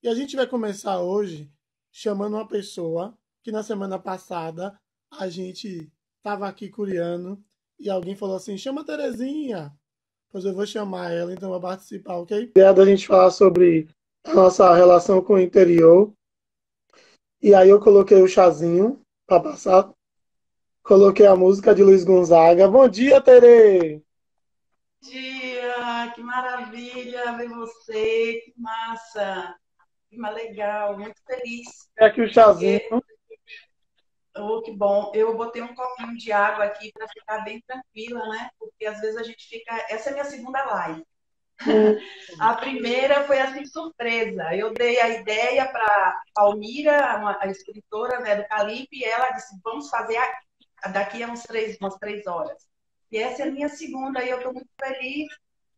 E a gente vai começar hoje chamando uma pessoa que na semana passada a gente estava aqui curiando e alguém falou assim: chama a Terezinha. Pois eu vou chamar ela, então vai participar, ok? A ideia da gente falar sobre a nossa relação com o interior. E aí eu coloquei o chazinho para passar. Coloquei a música de Luiz Gonzaga. Bom dia, Tere! Dia, que maravilha ver você, que massa, que legal, muito feliz, É aqui o chazinho. porque, oh, que bom, eu botei um copinho de água aqui para ficar bem tranquila, né? Porque às vezes a gente fica, essa é a minha segunda live. Hum, A primeira foi assim, surpresa, eu dei a ideia para Palmira, a escritora, né, do Calipe, e ela disse, vamos fazer daqui a umas 3 horas. E essa é a minha segunda, e eu estou muito feliz,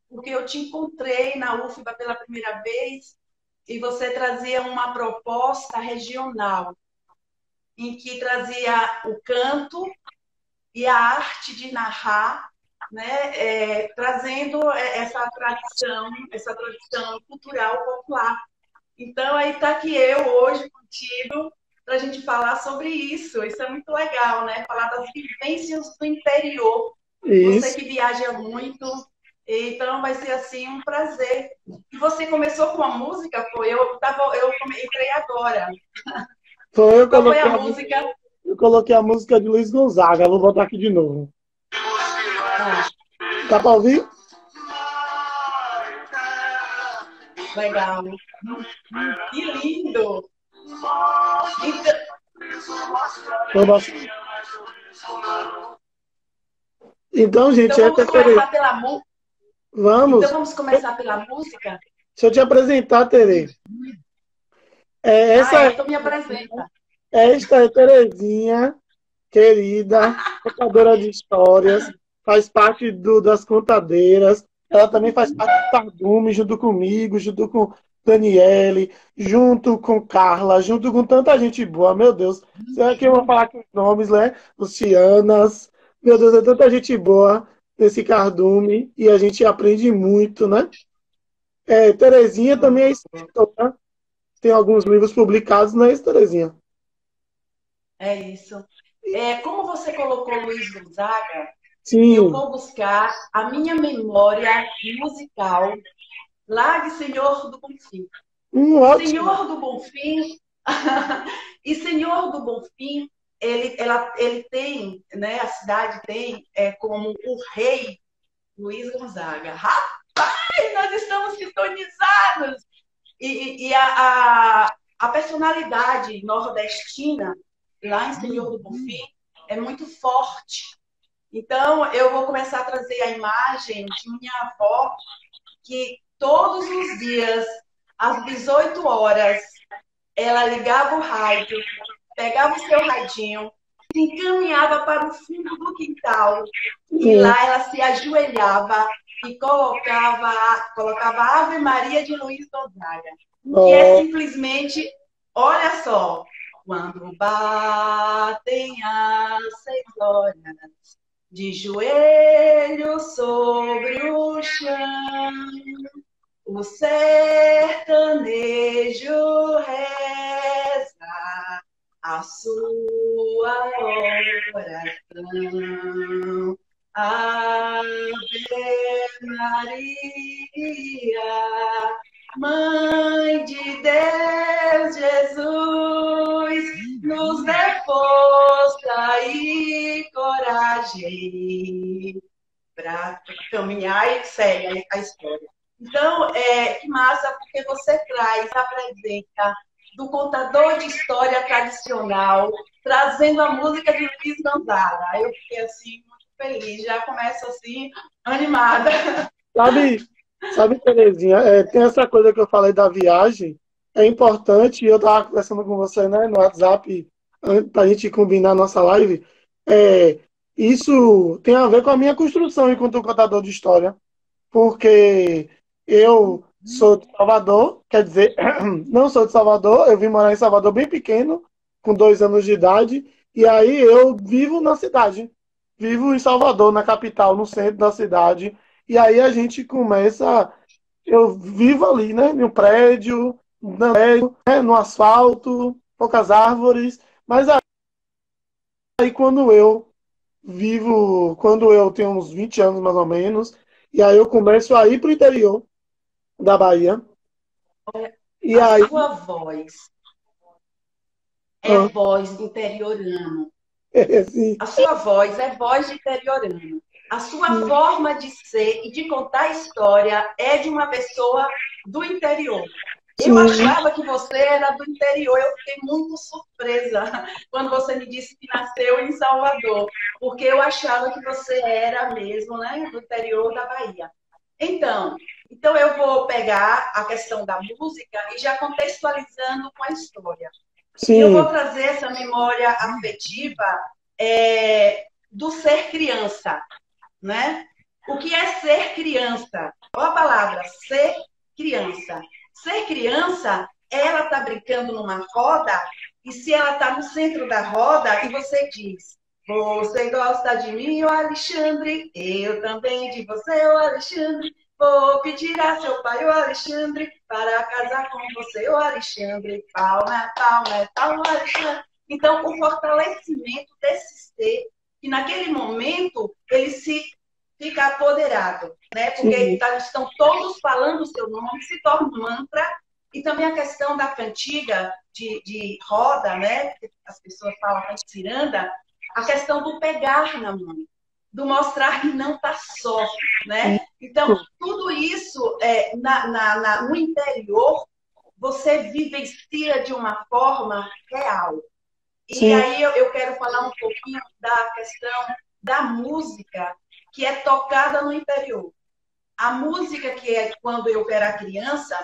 porque eu te encontrei na UFBA pela primeira vez e você trazia uma proposta regional, em que trazia o canto e a arte de narrar, né, trazendo essa tradição cultural popular. Então, aí está aqui eu hoje contigo para a gente falar sobre isso. Isso é muito legal, né? Falar das vivências do interior. Você isso. que viaja muito, então vai ser assim um prazer. E você começou com a música? Foi eu entrei agora. Foi, Qual foi a música? eu coloquei a música de Luiz Gonzaga. Vou botar aqui de novo. Ah, Dá para ouvir? legal. Que lindo! Então, Vou botar. Então, então gente, essa vamos é a Tere. começar pela música. Então Vamos. vamos começar pela música. Deixa eu te apresentar, Tere. É, essa é, Então me apresenta. esta é Terezinha, querida, contadora de histórias, faz parte das contadeiras. Ela também faz parte do Cardume, junto comigo, junto com Daniele, junto com Carla, junto com tanta gente boa. Meu Deus, será que eu vou falar com os nomes, né? Lucianas. Meu Deus, é tanta gente boa nesse Cardume e a gente aprende muito, né? É, Terezinha também é escritora, tem alguns livros publicados, não é isso, Terezinha? É isso. Como você colocou Luiz Gonzaga, eu Sim. vou buscar a minha memória musical lá de Senhor do Bonfim. Ótimo. Senhor do Bonfim, e Senhor do Bonfim, ele tem, né, a cidade tem como o rei Luiz Gonzaga. Rapaz, nós estamos sintonizados! E a personalidade nordestina, lá em Senhor do Bonfim, é muito forte. Então, eu vou começar a trazer a imagem de minha avó, que todos os dias, às 18 horas, ela ligava o rádio, pegava o seu radinho, se encaminhava para o fundo do quintal e Sim. lá ela se ajoelhava e colocava a Ave Maria de Luiz Gonzaga, que é Ó, simplesmente, olha só, quando batem as 6 horas, de joelhos sobre o chão, o sertanejo reza a sua oração. Ave Maria, Mãe de Deus, Jesus, nos dê força e coragem para caminhar e segue a história. Então, que massa, porque você traz a presença do contador de história tradicional, trazendo a música de Luiz Gonzaga. Aí eu fiquei assim, muito feliz, já começo assim, animada. sabe, sabe, Terezinha, tem essa coisa que eu falei da viagem, é importante, eu estava conversando com você, né, no WhatsApp, para a gente combinar a nossa live, é, isso tem a ver com a minha construção enquanto contador de história, porque eu sou de Salvador, quer dizer, não sou de Salvador, eu vim morar em Salvador bem pequeno, com 2 anos de idade, e aí eu vivo na cidade. Vivo em Salvador, na capital, no centro da cidade, e aí a gente começa. Eu vivo ali, né, no prédio, no asfalto, poucas árvores, mas aí quando eu tenho uns 20 anos mais ou menos, e aí eu começo a ir para o interior da Bahia, e A aí, sua voz é ah, voz de interiorano. sim, A sua voz é voz de interiorano. A sua forma de ser e de contar a história é de uma pessoa do interior. Eu sim, achava que você era do interior. Eu fiquei muito surpresa quando você me disse que nasceu em Salvador, porque eu achava que você era mesmo, né, do interior da Bahia. Então eu vou pegar a questão da música e já contextualizando com a história. E eu vou sim, trazer essa memória afetiva do ser criança, né? O que é ser criança? Olha a palavra, ser criança. Ser criança, ela está brincando numa roda, e se ela está no centro da roda, e você diz, você gosta de mim, ô Alexandre? Eu também de você, ô Alexandre. Vou pedir a seu pai, ô Alexandre, para casar com você, ô Alexandre. Palma, palma, palma, Alexandre. Então, o fortalecimento desse ser, que naquele momento ele se fica apoderado, né? Porque sim, estão todos falando o seu nome, se torna um mantra. E também a questão da cantiga de roda, né? As pessoas falam ciranda, a questão do pegar na mão, do mostrar que não está só, né? Então, isso, tudo isso no interior você vivencia de uma forma real. E sim, aí eu quero falar um pouquinho da questão da música que é tocada no interior. A música que é quando eu era criança,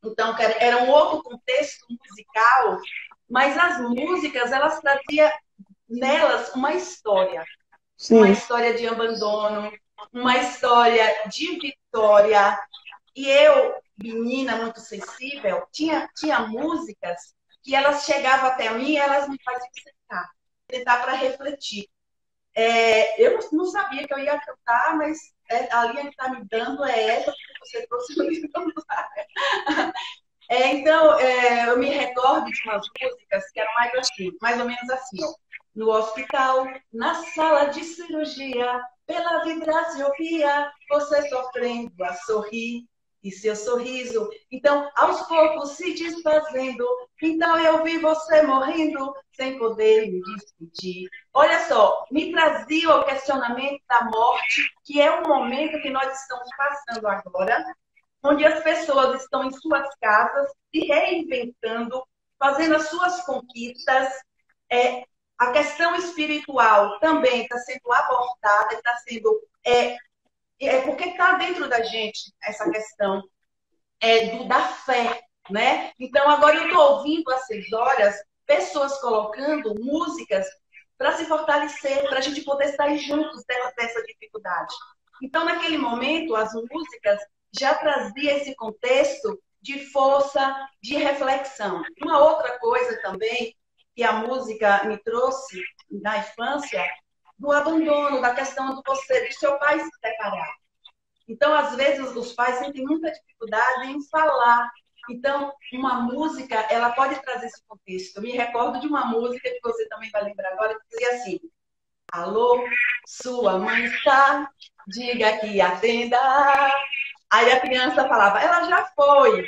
então era um outro contexto musical, mas as músicas, elas traziam nelas uma sim, história de abandono, uma história de vitória. E eu, menina muito sensível, tinha músicas que elas chegavam até mim e elas me faziam sentar para refletir. Eu não sabia que eu ia cantar, mas a linha que está me dando é essa, porque você trouxe no livro. Eu me recordo de umas músicas que eram mais ou menos assim, ó. No hospital, na sala de cirurgia, pela vidraciopia, você sofrendo a sorrir, e seu sorriso, então, aos poucos se desfazendo. Então, eu vi você morrendo, sem poder me despedir. Olha só, me trazia o questionamento da morte, que é um momento que nós estamos passando agora, onde as pessoas estão em suas casas, se reinventando, fazendo as suas conquistas. É, a questão espiritual também está sendo abordada, está sendo. Porque está dentro da gente essa questão da fé, né? Então, agora eu estou ouvindo às 6 horas pessoas colocando músicas para se fortalecer, para a gente poder estar juntos dessa dificuldade. Então, naquele momento, as músicas já traziam esse contexto de força, de reflexão. Uma outra coisa também que a música me trouxe na infância, do abandono, da questão do seu pai se separar. Então, às vezes, os pais sentem muita dificuldade em falar. Então, uma música, ela pode trazer esse contexto. Eu me recordo de uma música que você também vai lembrar agora, que dizia assim: alô, sua mãe está, diga que atenda. Aí a criança falava, ela já foi.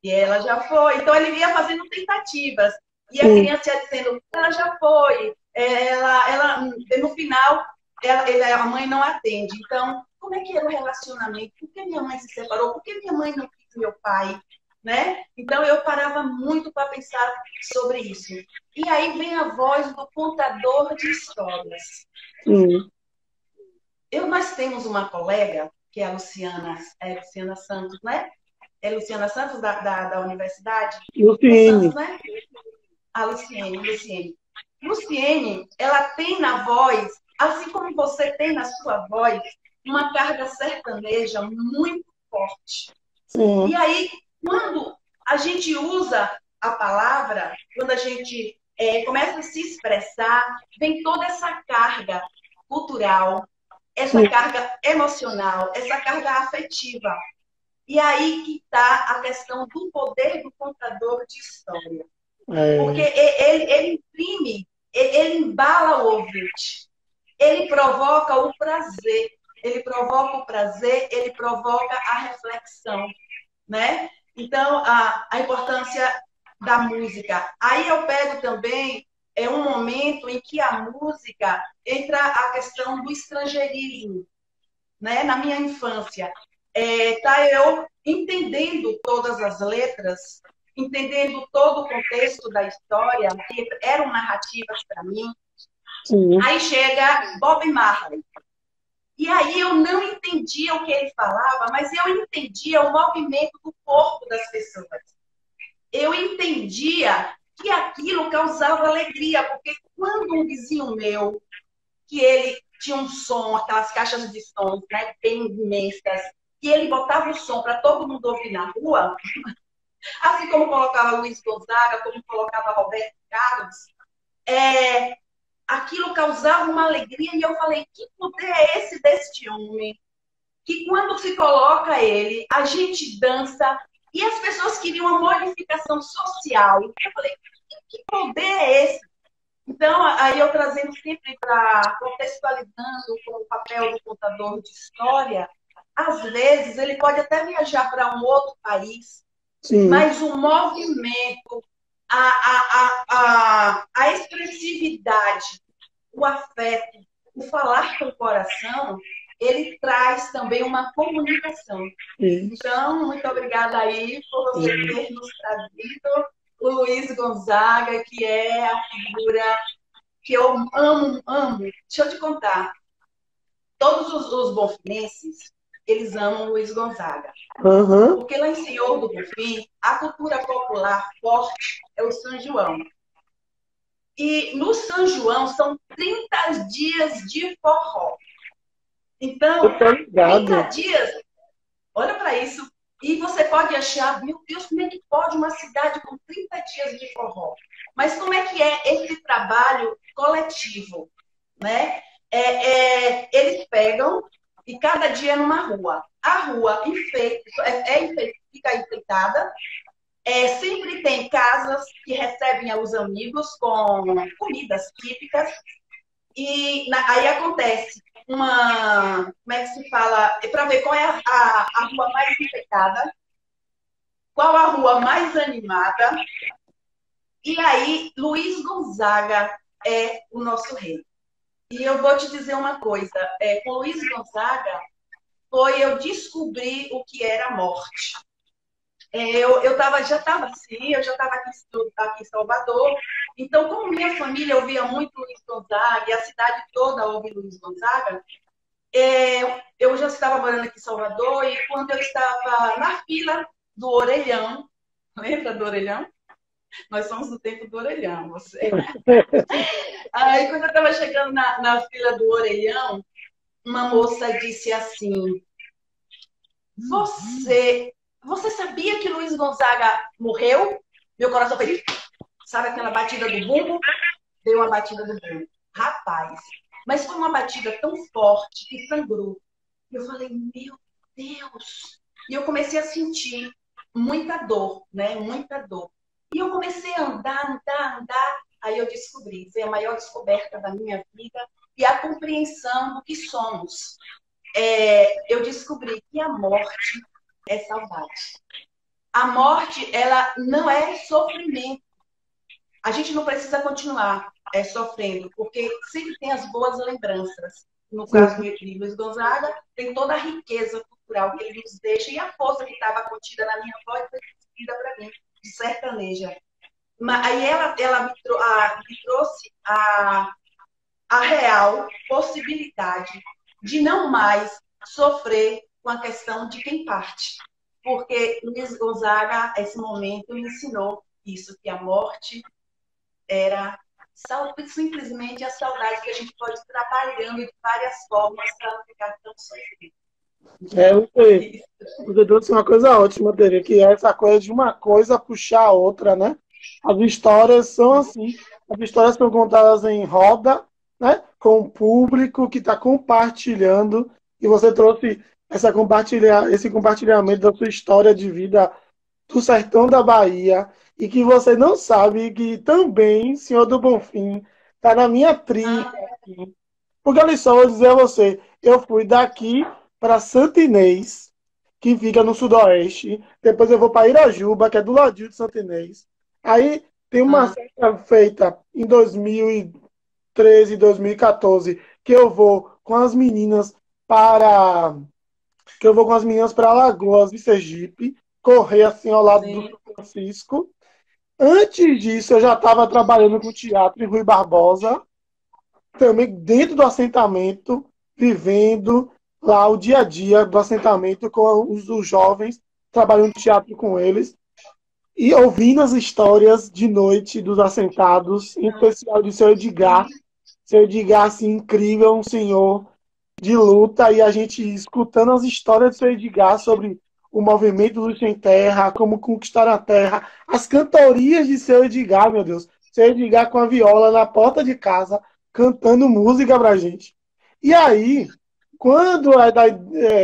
E ela já foi. Então, ele ia fazendo tentativas. E a sim, criança ia dizendo, ela já foi. No final, a mãe não atende. Então, como é que era o relacionamento? Por que minha mãe se separou? Por que minha mãe não quis meu pai? Né? Então, eu parava muito para pensar sobre isso. E aí vem a voz do contador de histórias. sim. Nós temos uma colega, que é a Luciana Santos, né? É Luciana Santos, da universidade? É Luciene, Santos, né? A Luciene. Luciene, ela tem na voz, assim como você tem na sua voz, uma carga sertaneja muito forte. E sim, aí, quando a gente usa a palavra, quando a gente começa a se expressar, vem toda essa carga cultural, essa sim, carga emocional, essa carga afetiva. E aí que está a questão do poder do contador de história. Porque É, ele imprime, ele embala o ouvinte, ele provoca o prazer, ele provoca a reflexão, né? Então, a importância da música. Aí eu pego também um momento em que a música entra a questão do estrangeirismo, né? Na minha infância, tá eu entendendo todas as letras, entendendo todo o contexto da história, que eram narrativas para mim. sim. Aí chega Bob Marley. E aí eu não entendia o que ele falava, mas eu entendia o movimento do corpo das pessoas. Eu entendia que aquilo causava alegria, porque quando um vizinho meu, que ele tinha um som, aquelas caixas de sons, né, bem imensas, e ele botava o som para todo mundo ouvir na rua, assim como colocava Luiz Gonzaga, como colocava Roberto Carlos, aquilo causava uma alegria, e eu falei, que poder é esse deste homem? Que quando se coloca ele, a gente dança, e as pessoas queriam uma modificação social. Eu falei, que poder é esse? Então, aí eu trazendo sempre para contextualizando com o papel do contador de história, às vezes ele pode até viajar para um outro país, Sim. mas o movimento, a expressividade, o afeto, o falar com o coração, ele traz também uma comunicação. Isso. Então, muito obrigada aí por você Sim. ter nos trazido o Luiz Gonzaga, que é a figura que eu amo, amo. Deixa eu te contar. Todos os bonfinenses, eles amam Luiz Gonzaga. Aham. Porque lá em Senhor do Bonfim, a cultura popular forte é o São João. E no São João são 30 dias de forró. Eu Então, tô 30 ligado. dias, olha para isso. E você pode achar, meu Deus, como é que pode uma cidade com 30 dias de forró? Mas como é que é esse trabalho coletivo? Né? Eles pegam e cada dia é numa rua. A rua fica enfeitada. Sempre tem casas que recebem os amigos com comidas típicas. E aí acontece uma. Como é que se fala? Para ver qual é a rua mais enfeitada, qual a rua mais animada. E aí, Luiz Gonzaga é o nosso rei. E eu vou te dizer uma coisa: com Luiz Gonzaga, eu descobri o que era morte. Já estava assim, eu já estava aqui em Salvador. Então, como minha família ouvia muito Luiz Gonzaga, e a cidade toda ouve Luiz Gonzaga, eu já estava morando aqui em Salvador, e quando eu estava na fila do Orelhão, lembra do Orelhão? Nós somos do tempo do Orelhão, você. Aí, quando eu estava chegando na fila do Orelhão, uma moça disse assim: Você sabia que Luiz Gonzaga morreu? Meu coração fez, sabe aquela batida do bumbo? Deu uma batida do bumbo. Rapaz, mas foi uma batida tão forte que sangrou. Eu falei, meu Deus! E eu comecei a sentir muita dor, né? Muita dor. E eu comecei a andar. Aí eu descobri, foi a maior descoberta da minha vida e a compreensão do que somos. Eu descobri que a morte é saudade. A morte, ela não é sofrimento. A gente não precisa continuar sofrendo, porque sempre tem as boas lembranças. No caso Sim. de Luiz Gonzaga, tem toda a riqueza cultural que ele nos deixa e a força que estava contida na minha voz foi transmitida para mim, de sertaneja. Mas aí ela me trouxe a real possibilidade de não mais sofrer com a questão de quem parte. Porque Luiz Gonzaga, esse momento, me ensinou isso, que a morte era simplesmente a saudade que a gente pode ir trabalhando de várias formas para não ficar tão sofrido. Então, Você, você trouxe uma coisa ótima, Tere, que é essa coisa de uma coisa puxar a outra, né? As histórias são assim. As histórias são contadas em roda, né? Com o público que está compartilhando. E você trouxe esse compartilhamento da sua história de vida do sertão da Bahia e que você não sabe que também, Senhor do Bonfim, está na minha trilha. Ah, Porque olha só, vou dizer a você, eu fui daqui para Santa Inês, que fica no sudoeste, depois eu vou para Irajuba, que é do ladinho de Santa Inês. Aí tem uma ah, festa feita em 2013, 2014, que eu vou com as meninas para Alagoas e Sergipe, correr assim ao lado do sim. São Francisco. Antes disso, eu já estava trabalhando com teatro em Rui Barbosa, também dentro do assentamento, vivendo lá o dia a dia do assentamento com os jovens, trabalhando teatro com eles e ouvindo as histórias de noite dos assentados, em especial de seu Edgar. Seu Edgar, assim, incrível, um senhor de luta, e a gente escutando as histórias de seu Edgar sobre o movimento do Sem Terra, como conquistar a terra, as cantorias de seu Edgar, meu Deus. Seu Edgar com a viola na porta de casa, cantando música pra gente. E aí, quando é da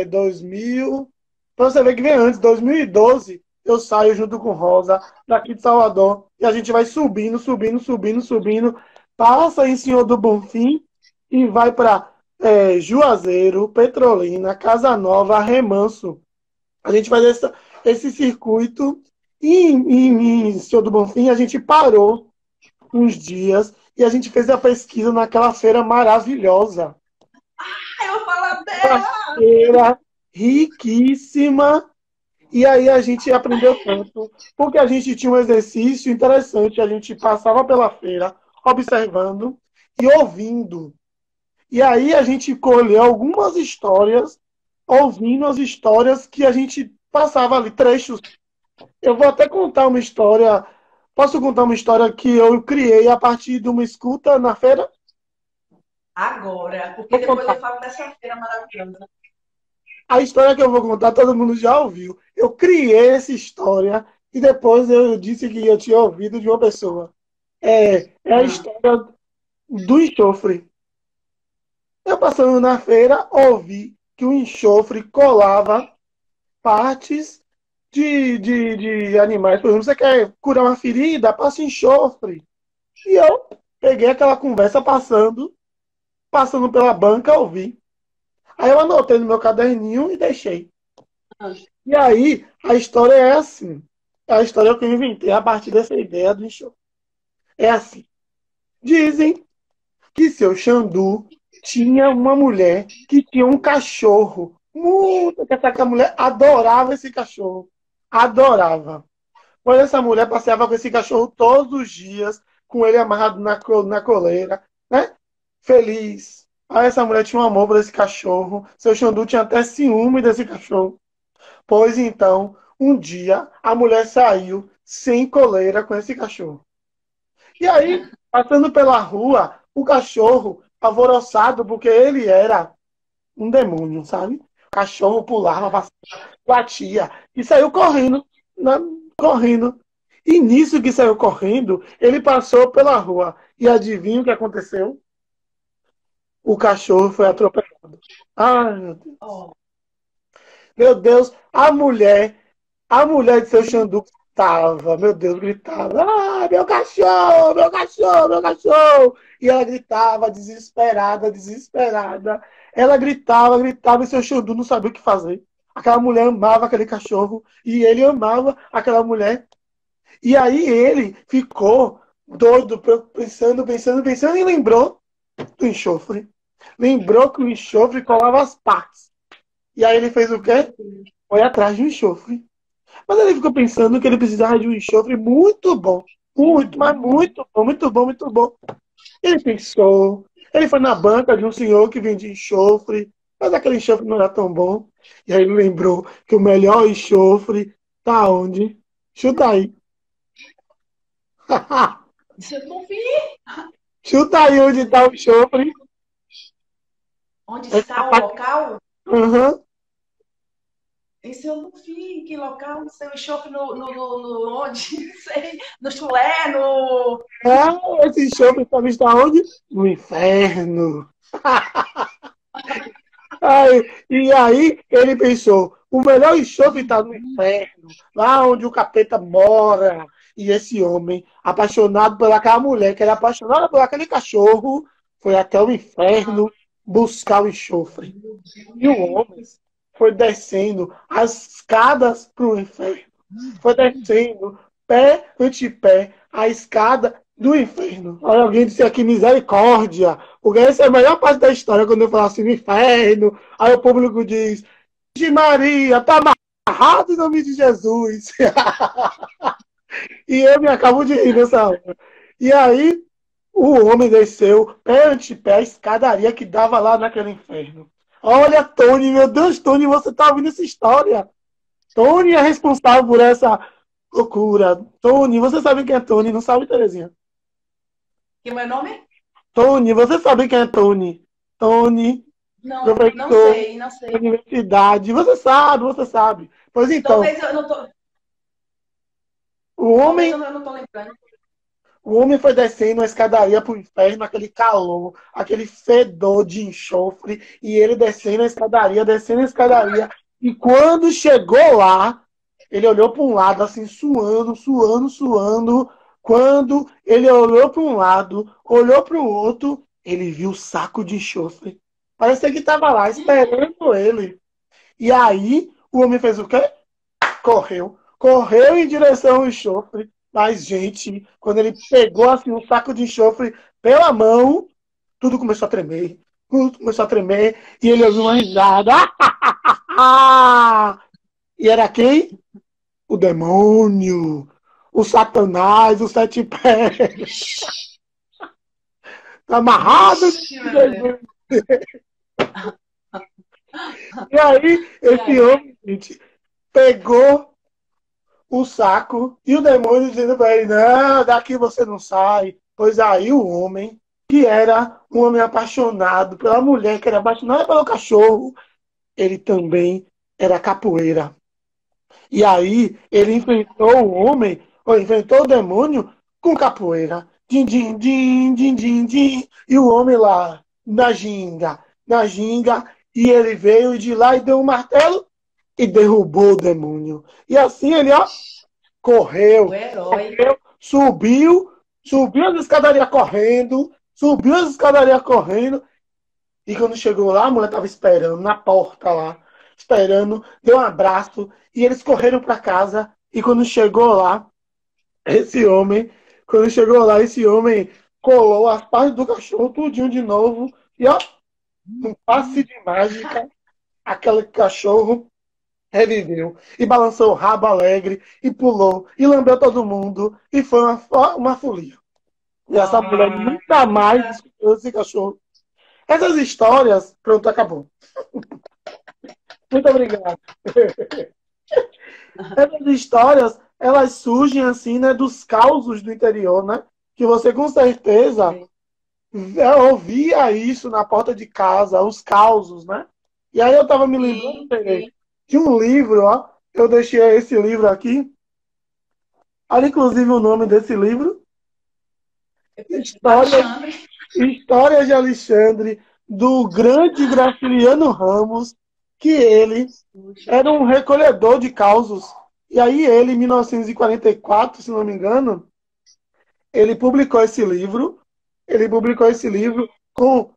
2000, pra você ver que vem antes, 2012, eu saio junto com Rosa, daqui de Salvador, e a gente vai subindo, subindo, subindo, subindo, passa em Senhor do Bonfim e vai para Juazeiro, Petrolina, Casa Nova, Remanso. A gente faz esse circuito e em Senhor do Bonfim a gente parou uns dias e a gente fez a pesquisa naquela feira maravilhosa. Eu falo Uma dela. feira riquíssima. E aí a gente aprendeu tanto, porque a gente tinha um exercício interessante, a gente passava pela feira observando e ouvindo. E aí a gente colheu algumas histórias, ouvindo as histórias que a gente passava ali, trechos. Eu vou até contar uma história. Posso contar uma história que eu criei a partir de uma escuta na feira? Agora, porque Vou depois eu contar. falo dessa feira maravilhosa. A história que eu vou contar, todo mundo já ouviu. Eu criei essa história e depois eu disse que eu tinha ouvido de uma pessoa. É a Ah, história do enxofre. Eu passando na feira, ouvi que o enxofre colava partes de animais. Por exemplo, você quer curar uma ferida? Passa enxofre. E eu peguei aquela conversa passando pela banca, ouvi. Aí eu anotei no meu caderninho e deixei. ah, E aí, a história é assim. É a história que eu inventei a partir dessa ideia do enxofre. É assim. Dizem que seu Xandu tinha uma mulher que tinha um cachorro. Muito, que essa mulher adorava esse cachorro. Adorava. Pois essa mulher passeava com esse cachorro todos os dias, com ele amarrado na coleira, né? Feliz. Aí essa mulher tinha um amor por esse cachorro. Seu Xandu tinha até ciúme desse cachorro. Pois então, um dia, a mulher saiu sem coleira com esse cachorro. E aí, passando pela rua, o cachorro, alvoroçado, porque ele era um demônio, sabe? O cachorro pulava, passava, batia e saiu correndo, né? Correndo. E nisso que saiu correndo, ele passou pela rua. E adivinha o que aconteceu? O cachorro foi atropelado. Ai, meu Deus. oh, Meu Deus, a mulher de seu Xandu gritava, meu Deus, gritava, ah, meu cachorro, meu cachorro, meu cachorro. E ela gritava, desesperada, desesperada. Ela gritava, gritava, e seu Xandu não sabia o que fazer. Aquela mulher amava aquele cachorro, e ele amava aquela mulher. E aí ele ficou doido, pensando, pensando, pensando, e lembrou do enxofre. Lembrou que o enxofre colava as partes. E aí ele fez o quê? meu Deus. Foi atrás de um enxofre. Mas ele ficou pensando que ele precisava de um enxofre muito bom. Muito, mas muito bom, muito bom, muito bom. Ele pensou. Ele foi na banca de um senhor que vendia enxofre, mas aquele enxofre não era tão bom. E aí ele lembrou que o melhor enxofre tá onde? Chuta aí. Se eu confio, Chuta aí onde tá o enxofre. onde Essa está o parte. local? Uhum. Esse eu não vi, em que local? Seu enxofre onde? Sei, no chulé, no. Ah, esse enxofre está onde? No inferno. E aí ele pensou, o melhor enxofre está no inferno, lá onde o capeta mora. E esse homem, apaixonado pelaquela mulher, que era apaixonada por aquele cachorro, foi até o inferno buscar o enxofre. E o homem foi descendo as escadas para o inferno. Foi descendo, pé ante pé, a escada do inferno. Aí alguém disse aqui, misericórdia. Porque essa é a melhor parte da história, quando eu falo assim, no inferno. Aí o público diz, de Maria, está amarrado em nome de Jesus. E eu me acabo de rir nessa hora. E aí, o homem desceu pé ante pé a escadaria que dava lá naquele inferno. Olha, Tony, meu Deus, Tony, você tá ouvindo essa história? Tony é responsável por essa loucura. Tony, você sabe quem é Tony, não sabe, Terezinha? Que meu nome? Tony, você sabe quem é Tony? Tony, Não, não professor sei, não da sei. universidade. Você sabe, você sabe. Pois então, Talvez eu não tô, o talvez homem eu não tô lembrando. O homem foi descendo a escadaria para o inferno, aquele calor, aquele fedor de enxofre, e ele descendo a escadaria. E quando chegou lá, ele olhou para um lado, assim, suando, suando, suando. Quando ele olhou para um lado, olhou para o outro, ele viu o saco de enxofre. Parecia que estava lá esperando ele. E aí, o homem fez o quê? Correu. Correu em direção ao enxofre. Mas, gente, quando ele pegou assim um saco de enxofre pela mão, tudo começou a tremer. Tudo começou a tremer. E ele ouviu uma risada. E era quem? O demônio. O Satanás, os sete pés. Amarrado. Vixe, meu Deus. E aí, E esse aí? homem, gente, pegou o saco e o demônio dizendo para ele: não, daqui você não sai. Pois aí o homem, que era um homem apaixonado pela mulher, que era apaixonado pelo cachorro, ele também era capoeira. E aí ele enfrentou o homem, ou enfrentou o demônio com capoeira. Din, din, din, din, din, din. E o homem lá, na ginga, e ele veio de lá e deu um martelo e derrubou o demônio. E assim ele, ó, O correu, herói. correu, subiu as escadarias correndo, subiu as escadarias correndo, e quando chegou lá, a mulher estava esperando na porta lá, esperando, deu um abraço, e eles correram para casa, e quando chegou lá, esse homem, quando chegou lá, esse homem colou as partes do cachorro tudinho de novo, e ó, num passe de mágica, aquele cachorro reviveu e balançou o rabo alegre e pulou e lambeu todo mundo e foi uma folia. E essa mulher Ah, nunca que mais engraçado. descobriu esse cachorro. Essas histórias, pronto, acabou. Muito obrigado. Essas histórias, elas surgem assim, né, dos causos do interior, né? Que você com certeza ouvia isso na porta de casa, os causos, né? E aí eu estava me lembrando, Sim, Tere, sim. de um livro, ó. Eu deixei esse livro aqui. Olha, inclusive, o nome desse livro. Histórias, Alexandre. Histórias de Alexandre, do grande Graciliano Ramos, que ele Puxa. era um recolhedor de causos. E aí ele, em 1944, se não me engano, ele publicou esse livro. Ele publicou esse livro com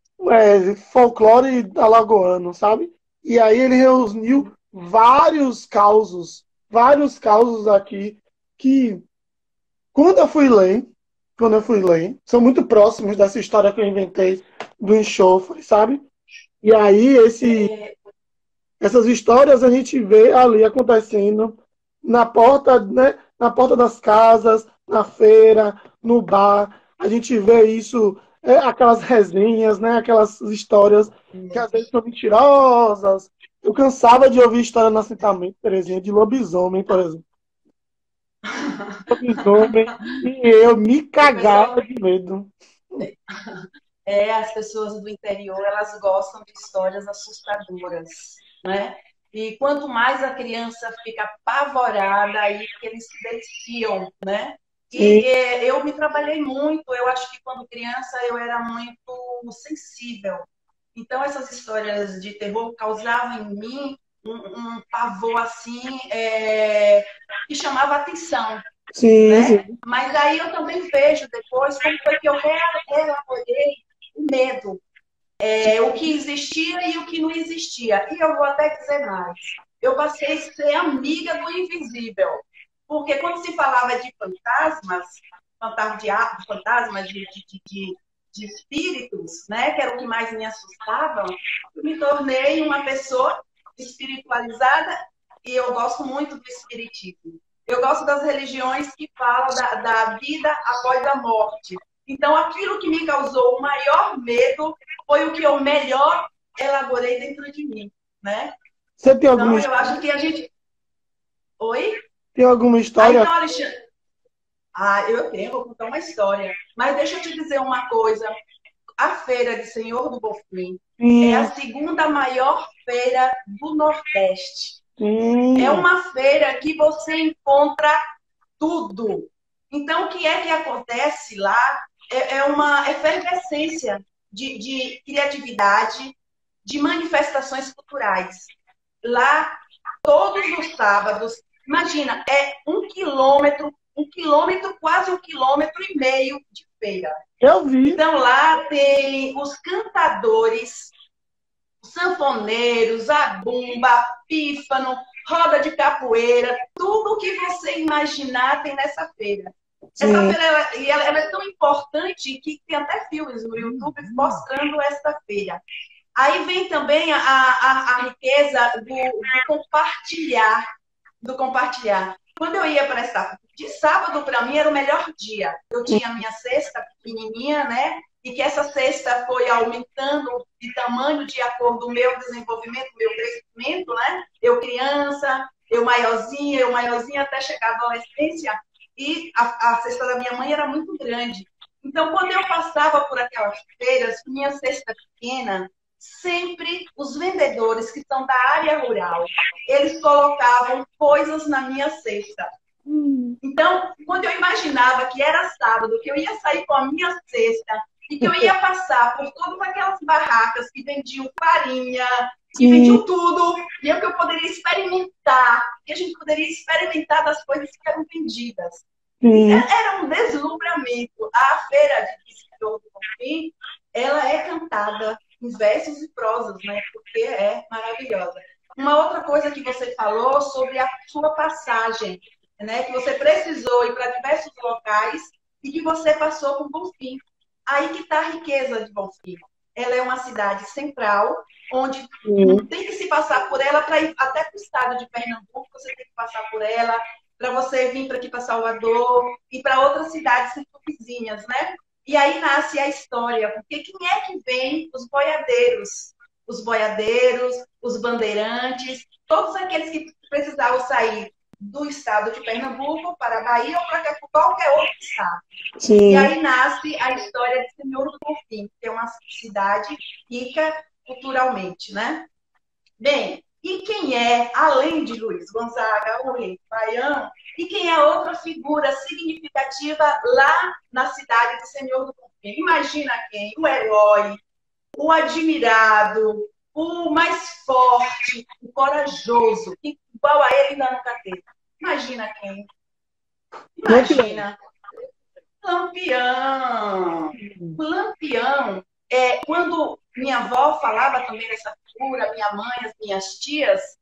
folclore alagoano, sabe? E aí ele reuniu vários causos aqui que quando eu fui ler, são muito próximos dessa história que eu inventei do enxofre, sabe? E aí É, essas histórias a gente vê ali acontecendo na porta, né? Na porta das casas, na feira, no bar. A gente vê isso, aquelas resenhas, né? Aquelas histórias que às vezes são mentirosas. Eu cansava de ouvir história no assentamento, Terezinha, de lobisomem, por exemplo. Lobisomem, e eu me o pessoal, cagava de medo. as pessoas do interior, elas gostam de histórias assustadoras, né? E quanto mais a criança fica apavorada, aí que eles se deliciam, né? Sim, Eu me trabalhei muito, eu acho que quando criança eu era muito sensível. Então, essas histórias de terror causavam em mim um pavor assim, que chamava atenção, Sim, né? sim. Mas aí eu também vejo depois como foi que eu reelaborei o medo, o que existia e o que não existia. E eu vou até dizer mais. Eu passei a ser amiga do invisível. Porque quando se falava de fantasmas, fantasmas de espíritos, né, que era o que mais me assustava, eu me tornei uma pessoa espiritualizada e eu gosto muito do espiritismo. Eu gosto das religiões que falam da vida após a morte. Então, aquilo que me causou o maior medo foi o que eu melhor elaborei dentro de mim, né? Você tem alguma, Então, eu acho que a gente... Oi? tem alguma história? Então, Alexandre... eu tenho, vou contar uma história. Mas deixa eu te dizer uma coisa. A Feira de Senhor do Bonfim é a Sim, segunda maior feira do Nordeste. É sim, uma feira que você encontra tudo. Então, o que é que acontece lá é uma efervescência de criatividade, de manifestações culturais. Lá, todos os sábados, imagina, é um quilômetro, quase 1,5 quilômetros de feira. eu vi. Então, lá tem os cantadores, os sanfoneiros, a bumba, pífano, roda de capoeira, tudo que você imaginar tem nessa feira. Essa Sim, feira ela é tão importante que tem até filmes no YouTube mostrando essa feira. Aí vem também a riqueza do compartilhar, do compartilhar. Quando eu ia para essa... De sábado, para mim, era o melhor dia. Eu tinha a minha cesta pequenininha, né? E que essa cesta foi aumentando de tamanho de acordo com o meu desenvolvimento, meu crescimento, né? Eu criança, eu maiorzinha, até chegar à adolescência. E a cesta da minha mãe era muito grande. Então, quando eu passava por aquelas feiras, minha cesta pequena, sempre os vendedores que são da área rural, eles colocavam coisas na minha cesta. Então, quando eu imaginava que era sábado, que eu ia sair com a minha cesta e que eu ia passar por todas aquelas barracas que vendiam farinha, que sim, vendiam tudo, e eu que eu poderia experimentar, que a gente poderia experimentar das coisas que eram vendidas. sim, Era um deslumbramento. A feira de Senhor do Bonfim, ela é cantada em versos e prosas, né? Porque é maravilhosa. Uma outra coisa que você falou sobre a sua passagem, né? Que você precisou ir para diversos locais e que você passou por Bonfim. Aí que está a riqueza de Bonfim. Ela é uma cidade central, onde sim, tem que se passar por ela para ir até para o estado de Pernambuco, você tem que passar por ela, para você vir para aqui para Salvador e para outras cidades vizinhas, né? E aí nasce a história, porque quem é que vem? Os boiadeiros. Os boiadeiros, os bandeirantes, todos aqueles que precisavam sair do estado de Pernambuco para a Bahia ou para qualquer outro estado. E sim. aí nasce a história de Senhor do Bonfim, que é uma cidade rica culturalmente, né? Bem, e quem é, além de Luiz Gonzaga, o rei Baião, e quem é outra figura significativa lá na cidade de Senhor do Bonfim? Imagina quem? O herói, o admirado, o mais forte, o corajoso, que igual a ele ainda nunca teve. Imagina quem? Lampião. Imagina. Lampião. O Lampião, quando minha avó falava também dessa figura, minha mãe, as minhas tias,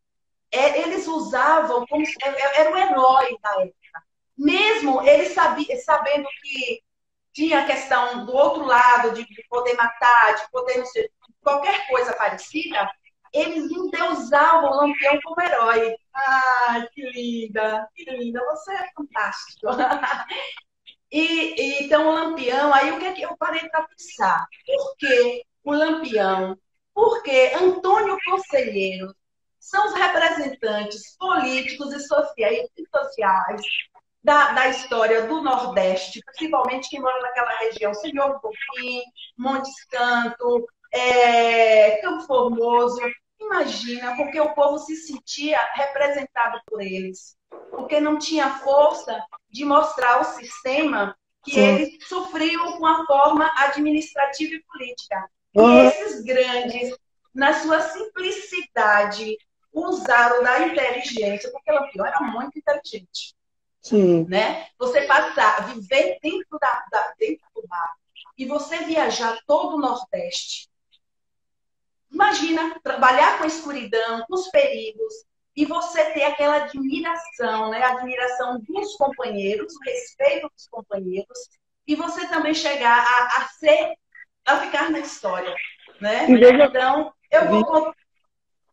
eles usavam como se era o herói da época. Mesmo eles sabendo que tinha a questão do outro lado, de poder matar, de poder não ser, qualquer coisa parecida, eles endeusavam o Lampião como herói. Ai, que linda, você é fantástico. Então, o Lampião, aí o que é que eu parei para pensar? Por que o Lampião? Porque Antônio Conselheiro são os representantes políticos e sociais da história do Nordeste, principalmente quem mora naquela região, Senhor do Bonfim, Montes Santo, Campo Formoso. Imagina, porque o povo se sentia representado por eles, porque não tinha força de mostrar o sistema que Sim, eles sofriam com a forma administrativa e política. E Aham, esses grandes, na sua simplicidade, usaram da inteligência, porque Lampião era muito inteligente, sim. né? Você passar, viver dentro do mar e você viajar todo o Nordeste. Imagina trabalhar com a escuridão, com os perigos, e você ter aquela admiração, né? A admiração dos companheiros, o respeito dos companheiros, e você também chegar a ficar na história, E né? veja Então, eu vou.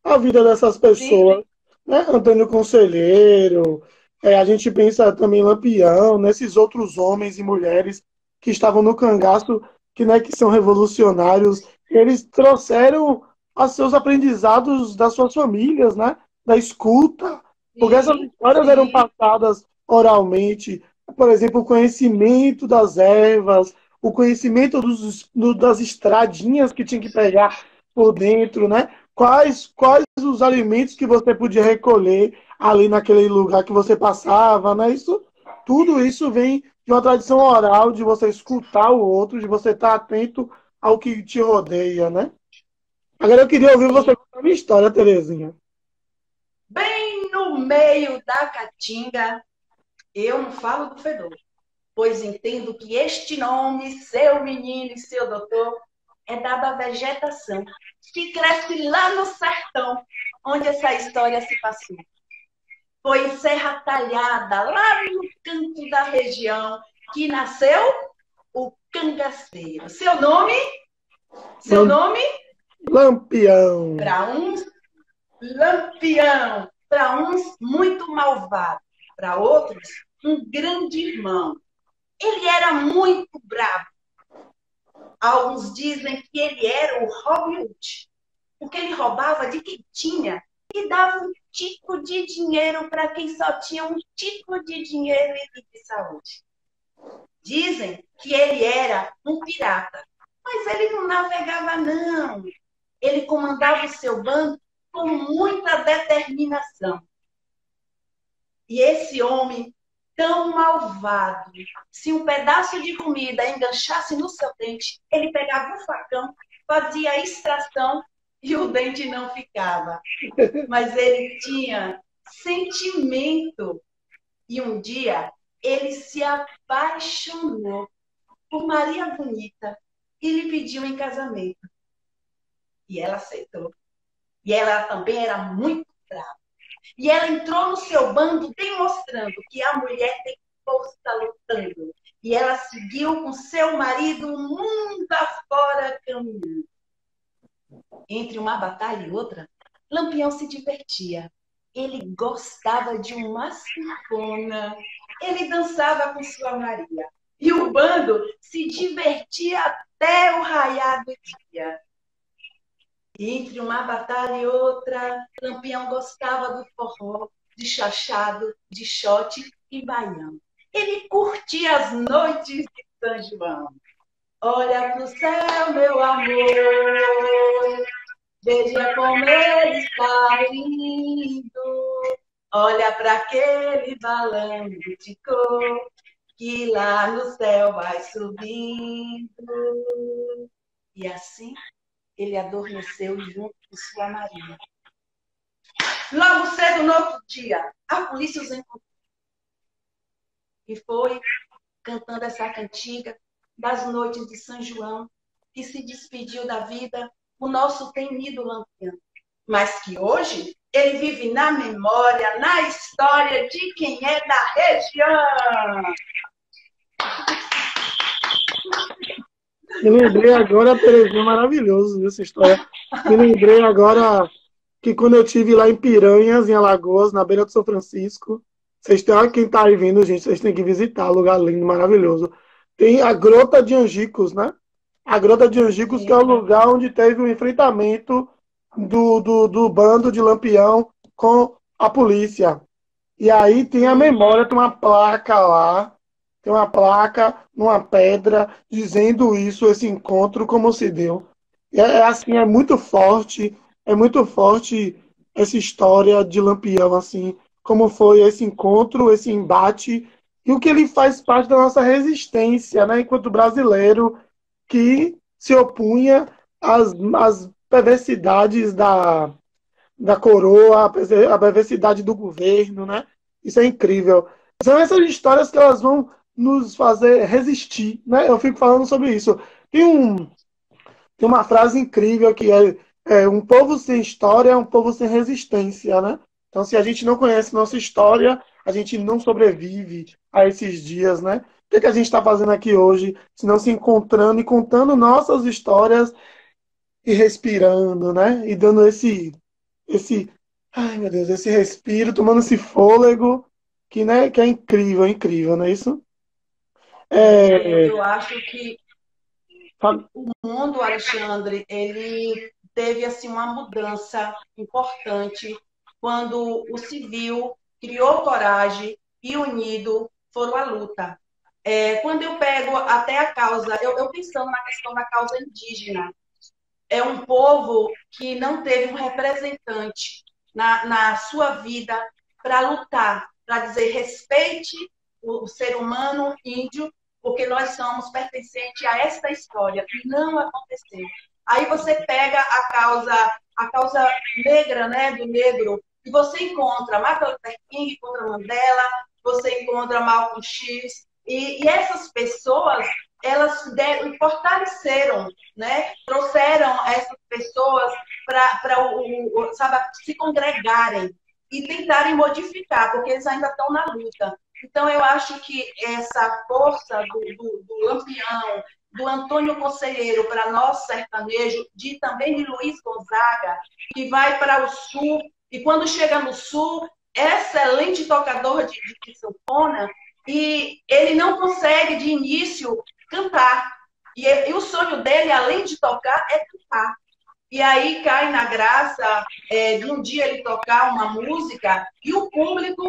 a vida dessas Sim, pessoas, né? Antônio Conselheiro, a gente pensa também em Lampião, nesses outros homens e mulheres que estavam no cangaço, que, né, que são revolucionários, eles trouxeram os seus aprendizados das suas famílias, né? Da escuta, porque essas sim, histórias eram sim, passadas oralmente, por exemplo, o conhecimento das ervas, o conhecimento das estradinhas que tinha que pegar por dentro, né? Quais os alimentos que você podia recolher ali naquele lugar que você passava, né? Tudo isso vem de uma tradição oral, de você escutar o outro, de você estar atento ao que te rodeia, né? Agora eu queria ouvir você sim. contar a minha história, Terezinha. Bem no meio da caatinga, eu não falo do fedor, pois entendo que este nome, seu menino e seu doutor, é dado à vegetação que cresce lá no sertão, onde essa história se passou. Foi em Serra Talhada, lá no canto da região, que nasceu o cangaceiro. Seu nome? Seu Lam- nome? Lampião. Para uns, Lampião. Para uns, muito malvado. Para outros, um grande irmão. Ele era muito bravo. Alguns dizem que ele era o Robin Hood, porque ele roubava de quem tinha e dava um tico de dinheiro para quem só tinha um tico de dinheiro e de saúde. Dizem que ele era um pirata, mas ele não navegava, não. Ele comandava o seu bando com muita determinação. E esse homem tão malvado, se um pedaço de comida enganchasse no seu dente, ele pegava um facão, fazia a extração e o dente não ficava. Mas ele tinha sentimento. E um dia ele se apaixonou por Maria Bonita e lhe pediu em casamento. E ela aceitou. E ela também era muito brava. E ela entrou no seu bando demonstrando que a mulher tem força lutando. E ela seguiu com seu marido o mundo afora caminhando. Entre uma batalha e outra, Lampião se divertia. Ele gostava de uma sanfona. Ele dançava com sua Maria. E o bando se divertia até o raiar do dia. Entre uma batalha e outra, Lampião gostava do forró, de chachado, de shot e baião. Ele curtia as noites de São João. Olha pro céu, meu amor, veja como ele está lindo. Olha para aquele balão de cor que lá no céu vai subindo. E assim ele adormeceu junto com sua Maria. Logo cedo, no outro dia, a polícia os encontrou. E foi cantando essa cantiga das noites de São João, que se despediu da vida o nosso temido Lampião. Mas que hoje ele vive na memória, na história de quem é da região. Me lembrei agora, Terezinha, maravilhoso essa história. Me lembrei agora que quando eu estive lá em Piranhas, em Alagoas, na beira do São Francisco, vocês têm, olha quem está aí vindo, gente, vocês têm que visitar, lugar lindo, maravilhoso. Tem a Grota de Angicos, né? A Grota de Angicos, que é o Sim. lugar onde teve o enfrentamento do bando de Lampião com a polícia. E aí tem a memória, tem uma placa lá, tem uma placa numa pedra dizendo isso, esse encontro, como se deu. Assim, é muito forte essa história de Lampião, assim, como foi esse encontro, esse embate, e o que ele faz parte da nossa resistência, né, enquanto brasileiro que se opunha as perversidades da coroa, a perversidade do governo, né? Isso é incrível. São essas histórias que elas vão nos fazer resistir, né? Eu fico falando sobre isso. Tem, um, tem uma frase incrível que é um povo sem história é um povo sem resistência, né? Então, se a gente não conhece nossa história, a gente não sobrevive a esses dias, né? O que a gente está fazendo aqui hoje, se não se encontrando e contando nossas histórias e respirando, né? E dando esse, ai meu Deus, esse respiro, tomando esse fôlego, que, né, que é incrível, não é isso? É, Eu acho que o mundo, Alexandre, ele teve assim uma mudança importante quando o civil criou coragem e unido foram à luta. Quando eu pego até a causa, eu pensando na questão da causa indígena, é um povo que não teve um representante na sua vida para lutar, para dizer respeite o ser humano índio, porque nós somos pertencentes a esta história. E não aconteceu. Aí você pega a causa negra, né, do negro, e você encontra Martin Luther King, encontra Mandela, você encontra Malcolm X, e essas pessoas elas fortaleceram, né? Trouxeram essas pessoas para se congregarem e tentarem modificar, porque eles ainda estão na luta. Então, eu acho que essa força do Lampião, do Antônio Conselheiro para nosso sertanejo, também de Luiz Gonzaga, que vai para o sul, e quando chega no sul, excelente tocador de sanfona, e ele não consegue, de início, cantar. E o sonho dele, além de tocar, é cantar. E aí cai na graça de um dia ele tocar uma música e o público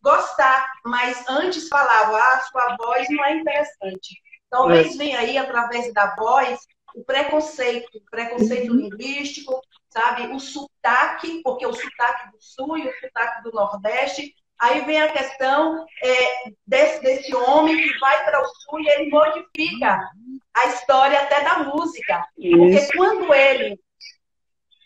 gostar, mas antes falava, sua voz não é interessante. Talvez venha aí, através da voz, o preconceito linguístico, sabe? O sotaque, porque o sotaque do Sul e o sotaque do Nordeste. Aí vem a questão desse homem que vai para o Sul e ele modifica a história até da música. Porque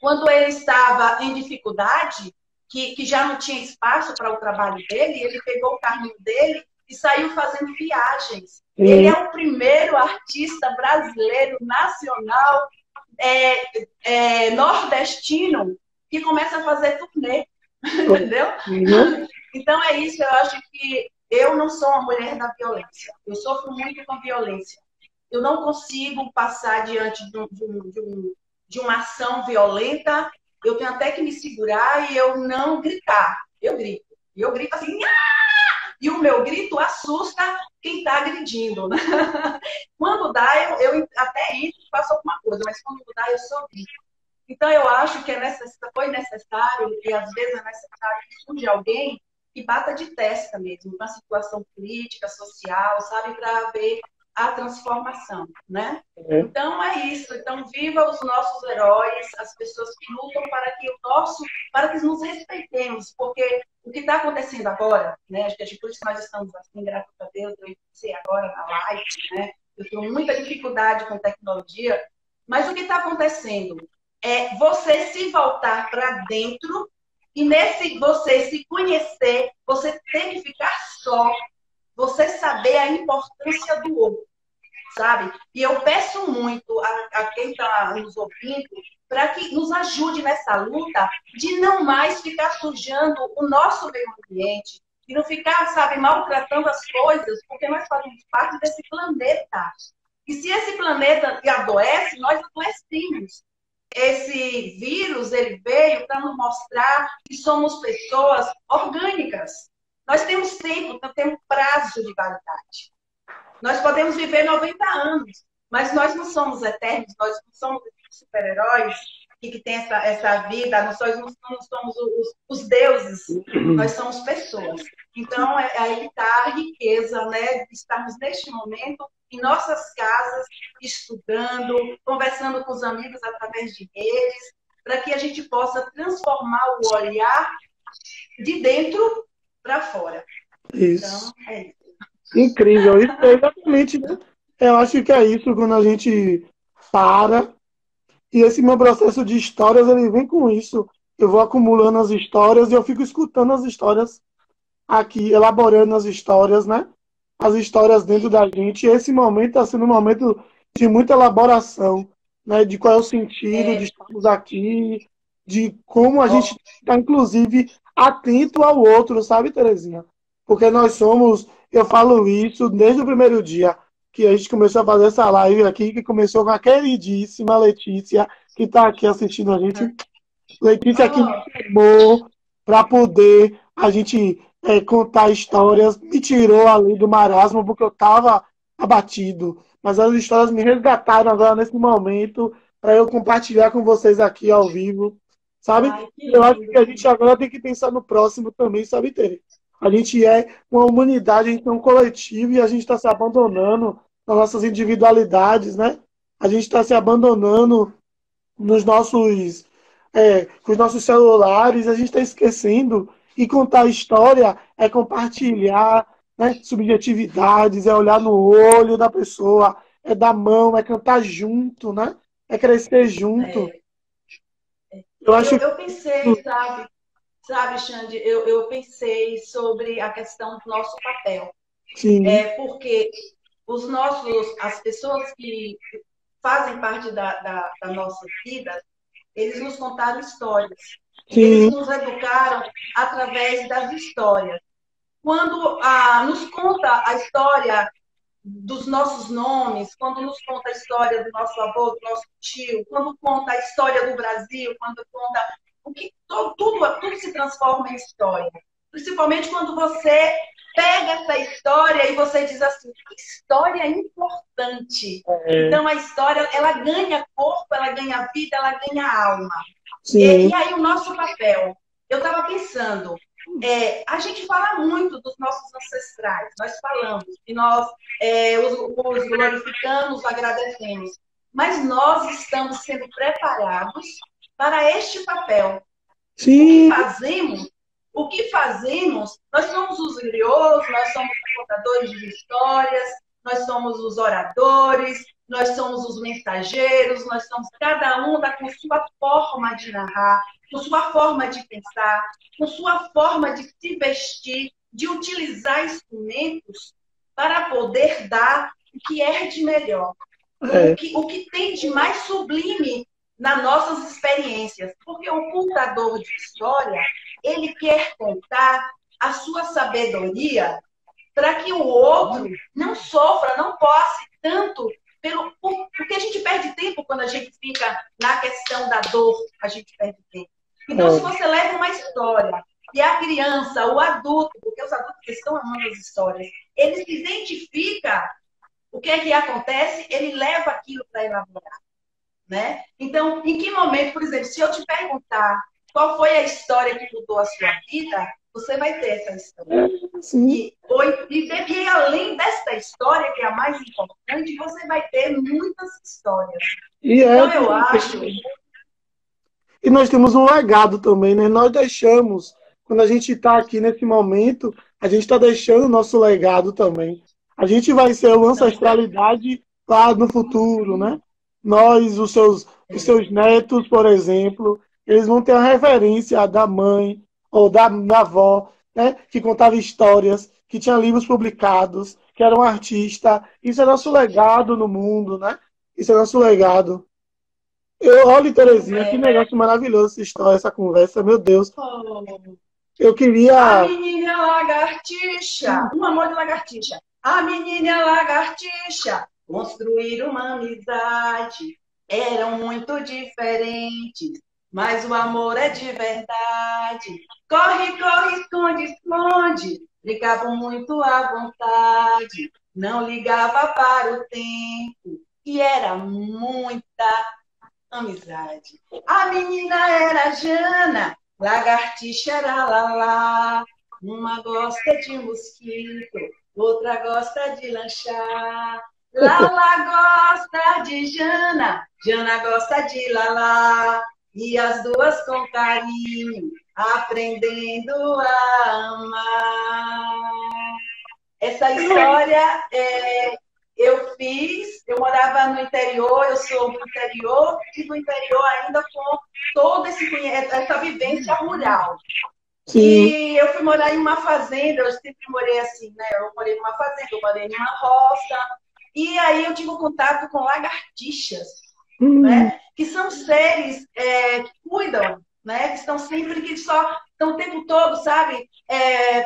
quando ele estava em dificuldade, que já não tinha espaço para o trabalho dele, ele pegou o caminho dele e saiu fazendo viagens. Ele é o primeiro artista brasileiro nacional nordestino que começa a fazer turnê, entendeu? Então é isso, eu acho que eu não sou uma mulher da violência, eu sofro muito com violência. Eu não consigo passar diante de uma ação violenta, eu tenho até que me segurar e eu não gritar. Eu grito. E eu grito assim, e o meu grito assusta quem está agredindo. Né? Quando dá, eu até entro e faço alguma coisa, mas quando dá, eu só grito. Então, eu acho que foi necessário, e às vezes é necessário que surja alguém que bata de testa mesmo, uma situação política, social, sabe, para ver a transformação, né? Então é isso. Então viva os nossos heróis, as pessoas que lutam para que nos respeitemos, porque o que está acontecendo agora, né? Acho que por isso nós estamos assim, graças a Deus, eu sei agora na live, né? Eu tenho muita dificuldade com tecnologia, mas o que está acontecendo é você se voltar para dentro e nesse você se conhecer, você tem que ficar só. Você saber a importância do outro, sabe? E eu peço muito a quem está nos ouvindo para que nos ajude nessa luta de não mais ficar sujando o nosso meio ambiente, de não ficar, sabe, maltratando as coisas, porque nós fazemos parte desse planeta. E se esse planeta adoece, nós adoecemos. Esse vírus, ele veio para nos mostrar que somos pessoas orgânicas. Nós temos tempo, temos prazo de validade. Nós podemos viver 90 anos, mas nós não somos eternos, nós não somos super-heróis que tem essa vida, nós não somos os deuses, nós somos pessoas. Então, é aí que está a riqueza, né, de estarmos neste momento em nossas casas, estudando, conversando com os amigos através de redes, para que a gente possa transformar o olhar de dentro para fora. Isso. Então, é isso. Incrível. Isso é exatamente, né? Eu acho que é isso quando a gente para E esse meu processo de histórias, ele vem com isso. Eu vou acumulando as histórias e eu fico escutando as histórias aqui, elaborando as histórias, né? As histórias dentro da gente. E esse momento está sendo um momento de muita elaboração, né? De qual é o sentido de É, estarmos aqui, de como a ó, gente está, inclusive, atento ao outro, sabe, Terezinha? Porque nós somos, eu falo isso desde o primeiro dia que a gente começou a fazer essa live aqui, que começou com a queridíssima Letícia, que está aqui assistindo a gente. Letícia que me ó, chamou para poder a gente contar histórias, me tirou ali do marasmo, porque eu estava abatido. Mas as histórias me resgataram agora nesse momento para eu compartilhar com vocês aqui ao vivo, sabe? ai, que Eu acho lindo, que a que gente lindo. agora tem que pensar no próximo também, sabe, Tere? A gente é uma humanidade, a gente é um coletivo e a gente está se abandonando nas nossas individualidades, né? A gente está se abandonando nos nossos, com os nossos celulares, a gente está esquecendo. E contar história é compartilhar, né, subjetividades, é olhar no olho da pessoa, é dar mão, é cantar junto, né? É crescer junto. É, Eu acho eu pensei, sabe, Xande, eu pensei sobre a questão do nosso papel. sim, Porque as pessoas que fazem parte da nossa vida, eles nos contaram histórias. E eles sim, nos educaram através das histórias. Quando nos conta a história dos nossos nomes, quando nos conta a história do nosso avô, do nosso tio, quando conta a história do Brasil, quando conta tudo se transforma em história. Principalmente quando você pega essa história e você diz assim, que história importante. é, Então a história, ela ganha corpo, ela ganha vida, ela ganha alma. E sim, aí o nosso papel, eu estava pensando, a gente fala muito dos nossos ancestrais, nós falamos, e nós os glorificamos, agradecemos, mas nós estamos sendo preparados para este papel. O que sim, fazemos? O que fazemos? Nós somos os griots, nós somos os contadores de histórias, nós somos os oradores, nós somos os mensageiros, nós somos cada um com sua forma de narrar, com sua forma de pensar, com sua forma de se vestir, de utilizar instrumentos para poder dar o que é de melhor, é, o que tem de mais sublime nas nossas experiências. Porque o contador de história, ele quer contar a sua sabedoria para que o outro não sofra, não passe tanto porque a gente perde tempo quando a gente fica na questão da dor, a gente perde tempo. Então, se é, você leva uma história e a criança, o adulto, porque os adultos estão amando as histórias, ele se identifica o que é que acontece, ele leva aquilo para elaborar, né? Então, em que momento, por exemplo, se eu te perguntar qual foi a história que mudou a sua vida, você vai ter essa história. sim. E além desta história, que é a mais importante, você vai ter muitas histórias. E Então, eu acho, E nós temos um legado também, né? Nós deixamos, quando a gente está aqui nesse momento, a gente está deixando o nosso legado também. A gente vai ser uma ancestralidade lá no futuro, né? Nós, os seus netos, por exemplo, eles vão ter a referência da mãe ou da avó, né? Que contava histórias, que tinha livros publicados, que era um artista. Isso é nosso legado no mundo, né? Isso é nosso legado. Olha, Terezinha, que é, negócio maravilhoso essa história, essa conversa, meu Deus. oh, Eu a queria. menina lagartixa, um amor de lagartixa. A menina lagartixa construíram uma amizade. Eram muito diferentes, mas o amor é de verdade. Corre, corre, esconde, esconde. Brincavam muito à vontade. Não ligava para o tempo. E era muita amizade. A menina era Jana, lagartixa era Lala. Uma gosta de mosquito, outra gosta de lanchar. Lala gosta de Jana, Jana gosta de Lala. E as duas com carinho, aprendendo a amar. Essa história eu fiz Eu morava no interior, eu sou do interior, e do interior ainda com toda essa vivência rural. Sim. E eu fui morar em uma fazenda, eu sempre morei assim, né? Eu morei numa fazenda, eu morei numa roça, e aí eu tive um contato com lagartixas, né? Que são seres que cuidam, né? Que estão sempre, que só estão o tempo todo, sabe?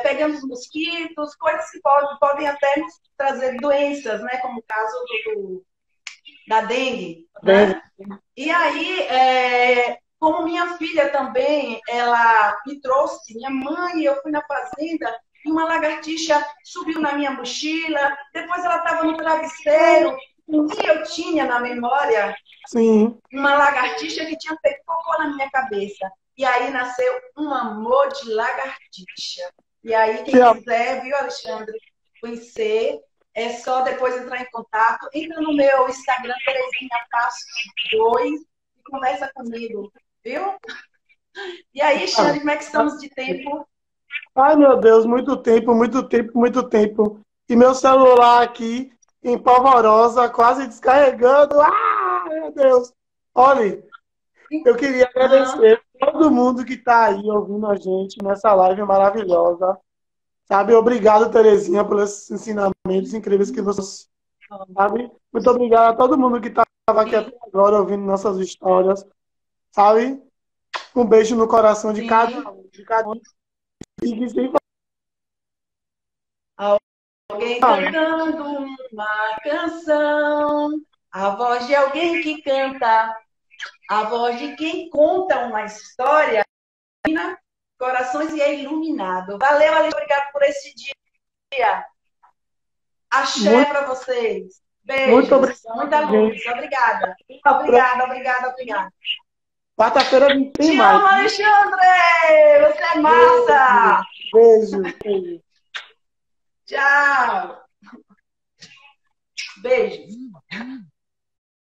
Pegando os mosquitos, coisas que podem até nos trazer doenças, né? Como o caso da dengue, né? E aí, como minha filha também, ela me trouxe, minha mãe, eu fui na fazenda e uma lagartixa subiu na minha mochila, depois ela estava no travesseiro e eu tinha na memória Sim. uma lagartixa que tinha feito cocô na minha cabeça. E aí nasceu um amor de lagartixa. E aí, quem quiser, viu, Alexandre, conhecer, é só depois entrar em contato. Entra no meu Instagram, Terezinha Passo 2, e conversa comigo, viu? E aí, Xande, como é que estamos de tempo? Ai, meu Deus, muito tempo, muito tempo, muito tempo. E meu celular aqui, em polvorosa, quase descarregando. Ah, meu Deus. Olha, eu queria agradecer a todo mundo que está aí ouvindo a gente nessa live maravilhosa. Sabe? Obrigado, Terezinha, pelos ensinamentos incríveis que nos... Sabe? Muito obrigado a todo mundo que estava aqui até agora ouvindo nossas histórias. Sabe? Um beijo no coração de cada um. De cada um. E sem... Alguém cantando uma canção, a voz de alguém que canta, a voz de quem conta uma história, corações e é iluminado. Valeu, Alex, obrigado por esse dia. Axé para vocês. Beijos. Muito obrigado. Muita luz. Obrigada. Obrigada, obrigada, obrigada. Quarta-feira a gente tem Te mais. amo, Alexandre! Você é massa! Beijo, beijo. Tchau! Beijos.